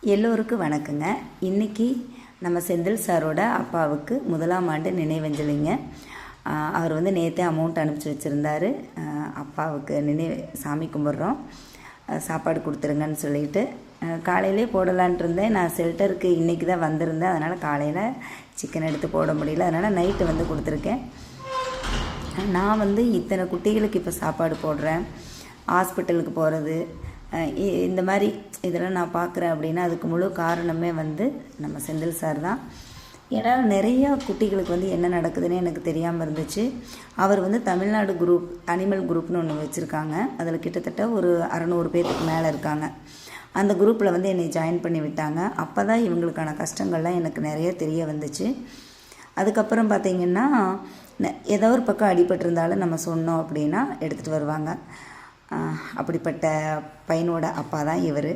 எல்லோருக்கும் வணக்கங்க. இன்றைக்கி நம்ம செந்தில் சாரோட அப்பாவுக்கு 1ஆம் ஆண்டு நினைவஞ்சலிங்க. அவர் நேற்றே அமௌண்ட் அனுப்பிச்சி வச்சுருந்தார். அப்பாவுக்கு சாமி கும்பிட்றோம், சாப்பாடு கொடுத்துருங்கன்னு சொல்லிட்டு காலையிலே போடலான்ட்டு இருந்தேன். நான் ஷெல்டருக்கு இன்றைக்கி தான் வந்திருந்தேன், அதனால் காலையில் சிக்கன் எடுத்து போட முடியல, அதனால் நைட்டு கொடுத்துருக்கேன். நான் இத்தனை குட்டிகளுக்கு இப்போ சாப்பாடு போடுறேன், ஹாஸ்பிட்டலுக்கு போகிறது, இந்த மாதிரி இதெல்லாம் நான் பார்க்குறேன் அப்படின்னா அதுக்கு முழு காரணமே நம்ம செந்தில் சார் தான். ஏன்னா நிறையா குட்டிகளுக்கு என்ன நடக்குதுன்னு எனக்கு தெரியாமல் இருந்துச்சு. அவர் தமிழ்நாடு குரூப் அனிமல் குரூப்னு ஒன்று வச்சுருக்காங்க. அதில் கிட்டத்தட்ட ஒரு 600 பேருக்கு மேலே இருக்காங்க. அந்த குரூப்பில் என்னை ஜாயின் பண்ணி விட்டாங்க. அப்போ தான் இவங்களுக்கான கஷ்டங்கள்லாம் எனக்கு நிறைய தெரிய வந்துச்சு. அதுக்கப்புறம் பார்த்திங்கன்னா ஏதோ ஒரு பக்கம் அடிபட்டிருந்தாலும் நம்ம சொன்னோம் அப்படின்னா எடுத்துகிட்டு வருவாங்க. அப்படிப்பட்ட பையனோட அப்பா தான் இவர்.